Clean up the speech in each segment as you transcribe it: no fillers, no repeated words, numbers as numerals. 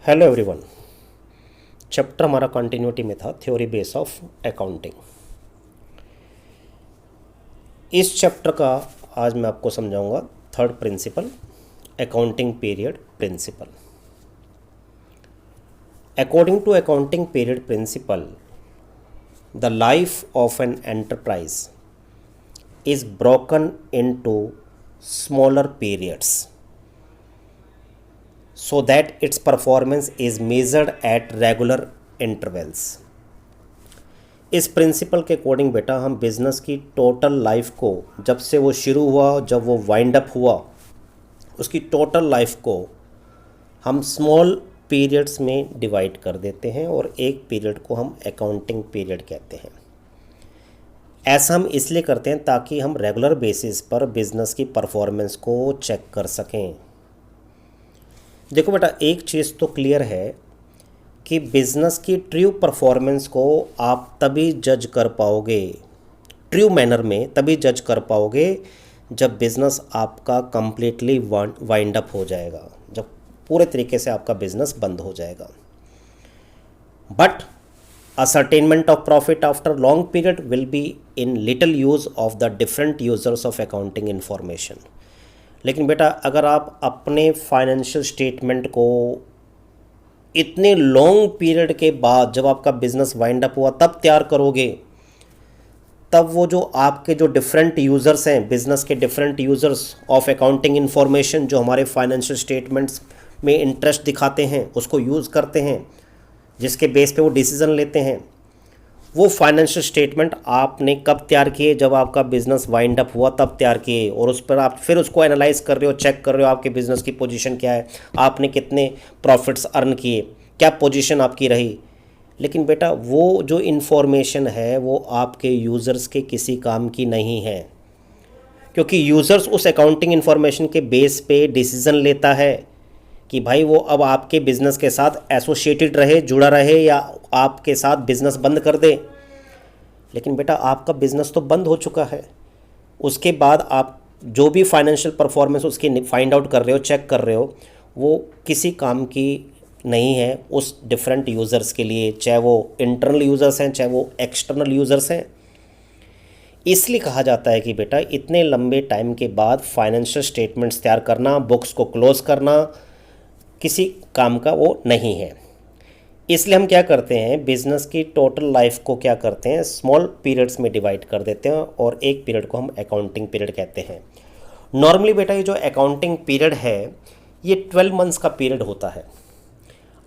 Hello everyone. Chapter हमारा continuity में था थ्योरी बेस ऑफ अकाउंटिंग। इस चैप्टर का आज मैं आपको समझाऊंगा third principle, accounting period principle. According to accounting period principle, the life of an enterprise is broken into smaller periods so that its performance is measured at regular intervals। इस principal के according बेटा हम business की total life को, जब से वो शुरू हुआ, जब वो वाइंड अप हुआ, उसकी टोटल लाइफ को हम स्मॉल पीरियड्स में डिवाइड कर देते हैं और एक पीरियड को हम अकाउंटिंग पीरियड कहते हैं। ऐसा हम इसलिए करते हैं ताकि हम रेगुलर बेसिस पर बिज़नेस की परफॉर्मेंस को चेक कर सकें। देखो बेटा, एक चीज़ तो क्लियर है कि बिज़नेस की ट्रू परफॉर्मेंस को आप तभी जज कर पाओगे, ट्रू मैनर में तभी जज कर पाओगे जब बिज़नेस आपका कंप्लीटली वाइंड अप हो जाएगा, जब पूरे तरीके से आपका बिज़नेस बंद हो जाएगा। But ascertainment of profit after long period will be in little use of the different users of accounting information। लेकिन बेटा, अगर आप अपने फाइनेंशियल स्टेटमेंट को इतने लॉन्ग पीरियड के बाद, जब आपका बिजनेस वाइंड अप हुआ, तब तैयार करोगे, तब वो जो आपके जो डिफरेंट यूज़र्स हैं, बिजनेस के different users of accounting information, जो हमारे फाइनेंशियल स्टेटमेंट्स में इंटरेस्ट दिखाते हैं, उसको यूज़ करते हैं, जिसके बेस पे वो डिसीज़न लेते हैं, वो फाइनेंशियल स्टेटमेंट आपने कब तैयार किए? जब आपका बिज़नेस वाइंड अप हुआ तब तैयार किए, और उस पर आप फिर उसको एनालाइज कर रहे हो, चेक कर रहे हो आपके बिज़नेस की पोजीशन क्या है, आपने कितने प्रॉफिट्स अर्न किए, क्या पोजीशन आपकी रही। लेकिन बेटा, वो जो इन्फॉर्मेशन है वो आपके यूज़र्स के किसी काम की नहीं है, क्योंकि यूज़र्स उस अकाउंटिंग इन्फॉर्मेशन के बेस पे डिसीज़न लेता है कि भाई वो अब आपके बिज़नेस के साथ एसोसिएटेड रहे, जुड़ा रहे, या आपके साथ बिज़नेस बंद कर दे। लेकिन बेटा, आपका बिज़नेस तो बंद हो चुका है, उसके बाद आप जो भी फाइनेंशियल परफॉर्मेंस उसकी फाइंड आउट कर रहे हो, चेक कर रहे हो, वो किसी काम की नहीं है उस डिफरेंट यूज़र्स के लिए, चाहे वो इंटरनल यूज़र्स हैं, चाहे वो एक्सटर्नल यूज़र्स हैं। इसलिए कहा जाता है कि बेटा, इतने लंबे टाइम के बाद फाइनेंशियल स्टेटमेंट्स तैयार करना, बुक्स को क्लोज़ करना किसी काम का वो नहीं है। इसलिए हम क्या करते हैं, बिज़नेस की टोटल लाइफ को क्या करते हैं, स्मॉल पीरियड्स में डिवाइड कर देते हैं और एक पीरियड को हम अकाउंटिंग पीरियड कहते हैं। नॉर्मली बेटा, ये जो अकाउंटिंग पीरियड है ये 12 मंथ्स का पीरियड होता है।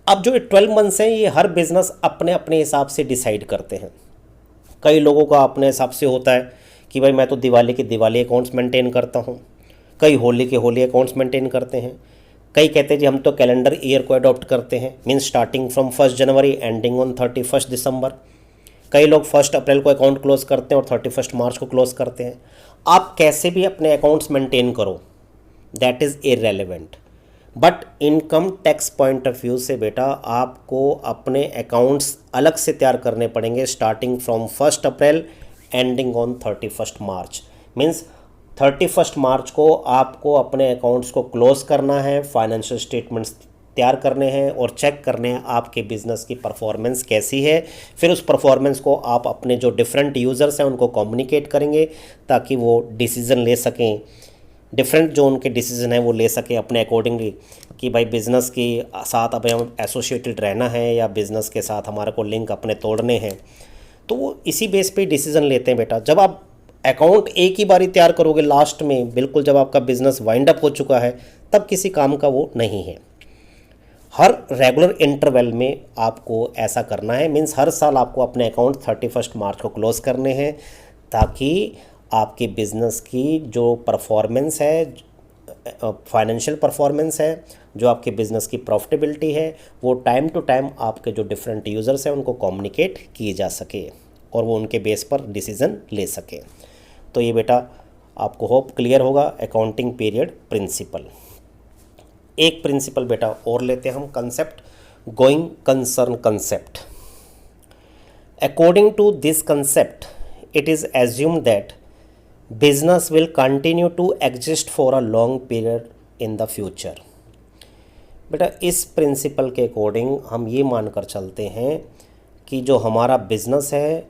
अब जो 12 मंथ्स हैं, ये हर बिज़नेस अपने अपने हिसाब से डिसाइड करते हैं। कई लोगों का अपने हिसाब से होता है कि भाई मैं तो दिवाली के दिवाली अकाउंट्स मेंटेन करता हूँ, कई होली के होली अकाउंट्स मेंटेन करते हैं, कई कहते हैं जी हम तो कैलेंडर ईयर को अडॉप्ट करते हैं, means starting from 1 January ending on 31 दिसंबर। कई लोग 1 अप्रैल को अकाउंट क्लोज करते हैं और 31 मार्च को क्लोज करते हैं। आप कैसे भी अपने अकाउंट्स मेंटेन करो, that is irrelevant. But income tax point of view से बेटा, आपको अपने अकाउंट्स अलग से तैयार करने पड़ेंगे, starting from 1 April ending on 31 March. Means 31 मार्च को आपको अपने अकाउंट्स को क्लोज करना है, फाइनेंशियल स्टेटमेंट्स तैयार करने हैं और चेक करने हैं आपके बिज़नेस की परफॉर्मेंस कैसी है। फिर उस परफॉर्मेंस को आप अपने जो डिफरेंट यूज़र्स हैं उनको कम्युनिकेट करेंगे ताकि वो डिसीज़न ले सकें, डिफरेंट जो उनके डिसीज़न हैं वो ले सकें अपने अकॉर्डिंगली, कि भाई बिज़नेस के साथ अब हम एसोसिएटेड रहना है या बिज़नेस के साथ हमारे को लिंक अपने तोड़ने हैं। तो वो इसी बेस पे डिसीज़न लेते हैं बेटा। जब आप अकाउंट एक ही बारी तैयार करोगे लास्ट में, बिल्कुल जब आपका बिज़नेस वाइंड अप हो चुका है, तब किसी काम का वो नहीं है। हर रेगुलर इंटरवल में आपको ऐसा करना है, मीन्स हर साल आपको अपने अकाउंट 31 मार्च को क्लोज करने हैं, ताकि आपके बिज़नेस की जो परफॉर्मेंस है, फाइनेंशियल परफॉर्मेंस है, जो आपके बिज़नेस की प्रॉफिटेबिलिटी है, वो टाइम टू टाइम आपके जो डिफरेंट यूज़र्स हैं उनको कम्युनिकेट किए जा सके और वो उनके बेस पर डिसीज़न ले सके। तो ये बेटा आपको होप क्लियर होगा अकाउंटिंग पीरियड प्रिंसिपल। एक प्रिंसिपल बेटा और लेते हैं हम, concept going concern concept. According to this concept, it is assumed that business will continue to exist for a long period in the future. बेटा इस प्रिंसिपल के अकॉर्डिंग हम ये मानकर चलते हैं कि जो हमारा बिजनेस है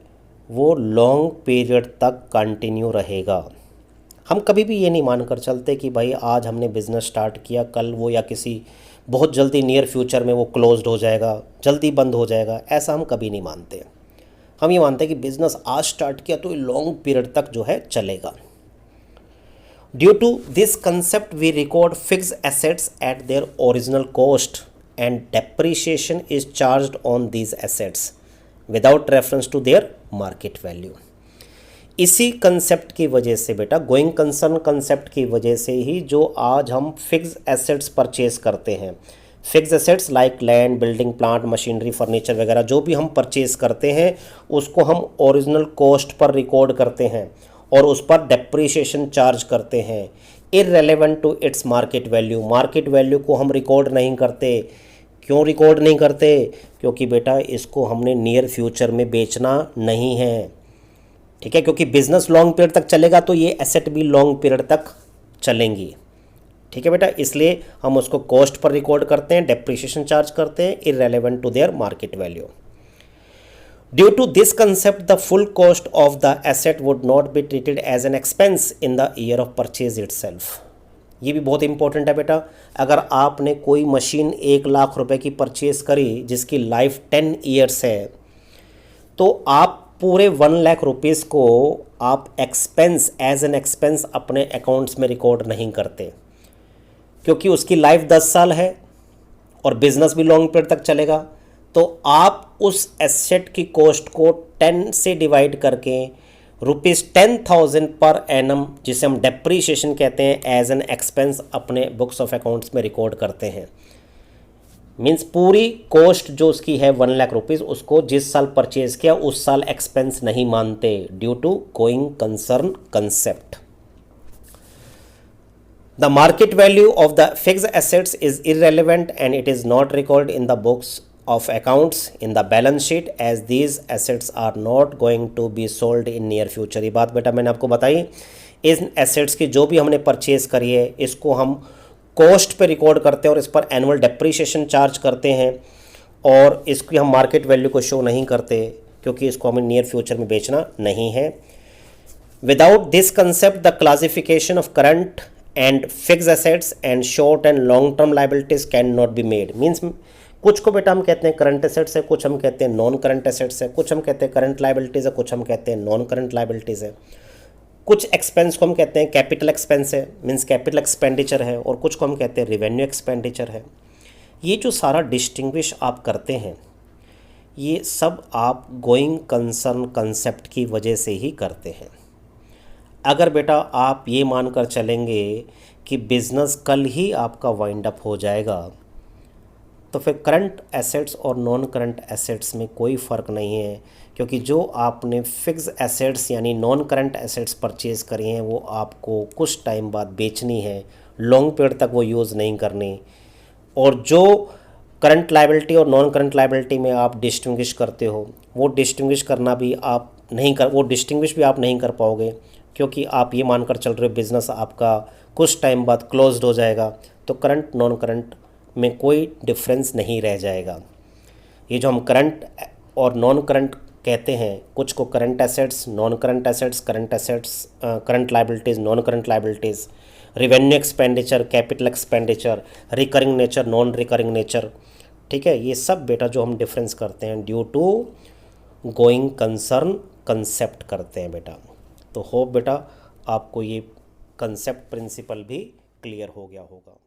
वो लॉन्ग पीरियड तक कंटिन्यू रहेगा। हम कभी भी ये नहीं मानकर चलते कि भाई आज हमने बिज़नेस स्टार्ट किया, कल वो या किसी बहुत जल्दी नियर फ्यूचर में वो क्लोज्ड हो जाएगा, जल्दी बंद हो जाएगा, ऐसा हम कभी नहीं मानते। हम ये मानते हैं कि बिज़नेस आज स्टार्ट किया तो ये लॉन्ग पीरियड तक जो है चलेगा। Due to this concept we record fixed assets at their original cost and depreciation is charged on these assets without reference to their market value. इसी कंसेप्ट की वजह से बेटा, गोइंग कंसर्न कंसेप्ट की वजह से ही जो आज हम फिक्स्ड एसेट्स परचेज करते हैं, fixed assets like land, building, plant, machinery, furniture वगैरह जो भी हम परचेज करते हैं उसको हम ओरिजिनल कॉस्ट पर रिकॉर्ड करते हैं और उस पर डेप्रिसिएशन चार्ज करते हैं irrelevant to its market value. Market value को हम रिकॉर्ड नहीं करते। क्यों रिकॉर्ड नहीं करते? क्योंकि बेटा इसको हमने नियर फ्यूचर में बेचना नहीं है, ठीक है। क्योंकि बिजनेस लॉन्ग पीरियड तक चलेगा तो ये एसेट भी लॉन्ग पीरियड तक चलेंगी, ठीक है बेटा। इसलिए हम उसको कॉस्ट पर रिकॉर्ड करते हैं, डेप्रिसिएशन चार्ज करते हैं irrelevant to their market value. Due to this concept the full cost of the asset would not be treated as an expense in the year of purchase itself. ये भी बहुत important है बेटा। अगर आपने कोई मशीन 1 लाख रुपए की परचेज करी जिसकी लाइफ 10 ईयर्स है, तो आप पूरे 1 लाख रुपीज़ को आप एक्सपेंस एज एन एक्सपेंस अपने अकाउंट्स में रिकॉर्ड नहीं करते, क्योंकि उसकी लाइफ 10 साल है और बिजनेस भी लॉन्ग पीरियड तक चलेगा। तो आप उस एसेट की कॉस्ट को 10 से डिवाइड करके ₹10,000 पर एनम, जिसे हम डेप्रीशिएशन कहते हैं, एज एन एक्सपेंस अपने बुक्स ऑफ अकाउंट्स में रिकॉर्ड करते हैं। मीन्स पूरी कॉस्ट जो उसकी है 1 लाख रुपीज़, उसको जिस साल परचेज किया उस साल एक्सपेंस नहीं मानते, due to going concern concept. The market value of the fixed assets is irrelevant and it is not recorded in the books of accounts in the balance sheet as these assets are not going to be sold in near future। ये बात बेटा मैंने आपको बताई। इन assets की जो भी हमने परचेज करी है इसको हम कॉस्ट पे रिकॉर्ड करते हैं और इस पर एनुअल डेप्रिसिएशन चार्ज करते हैं और इसकी हम मार्केट वैल्यू को शो नहीं करते क्योंकि इसको हमें नियर फ्यूचर में बेचना नहीं है। Without this concept the classification of current and fix assets and short and long term liabilities can not be made. Means कुछ को बेटा हम कहते हैं करंट एसेट्स है, कुछ हम कहते हैं नॉन करंट एसेट्स है, कुछ हम कहते हैं करंट लाइबिलिटीज़ है, कुछ हम कहते हैं नॉन करंट लाइबिलिटीज़ है। कुछ एक्सपेंस को हम कहते हैं कैपिटल एक्सपेंस है, मीन्स कैपिटल एक्सपेंडिचर है, और कुछ को हम कहते हैं रिवेन्यू एक्सपेंडिचर है। ये जो सारा डिस्टिंग्विश आप करते हैं ये सब आप गोइंग कंसर्न कंसेप्ट की वजह से ही करते हैं। अगर बेटा आप ये मानकर चलेंगे कि बिज़नेस कल ही आपका वाइंड अप हो जाएगा तो फिर करंट एसेट्स और नॉन करंट एसेट्स में कोई फ़र्क नहीं है, क्योंकि जो आपने फिक्स एसेट्स यानी नॉन करंट एसेट्स परचेज करी हैं वो आपको कुछ टाइम बाद बेचनी है, लॉन्ग पीरियड तक वो यूज़ नहीं करनी। और जो करंट लायबिलिटी और नॉन करंट लायबिलिटी में आप डिस्टिंग्विश करते हो वो डिस्टिंग्विश करना भी आप नहीं कर वो डिस्टिंग्विश भी आप नहीं कर पाओगे, क्योंकि आप ये मानकर चल रहे हो बिज़नेस आपका कुछ टाइम बाद क्लोज्ड हो जाएगा, तो करंट नॉन करंट में कोई डिफरेंस नहीं रह जाएगा। ये जो हम करंट और नॉन करंट कहते हैं, कुछ को current assets, non current assets, current liabilities, non current liabilities, revenue expenditure, capital expenditure, recurring nature, non recurring nature, ठीक है। ये सब बेटा जो हम डिफरेंस करते हैं due to going concern concept करते हैं बेटा। तो होप बेटा आपको ये कंसेप्ट प्रिंसिपल भी क्लियर हो गया होगा।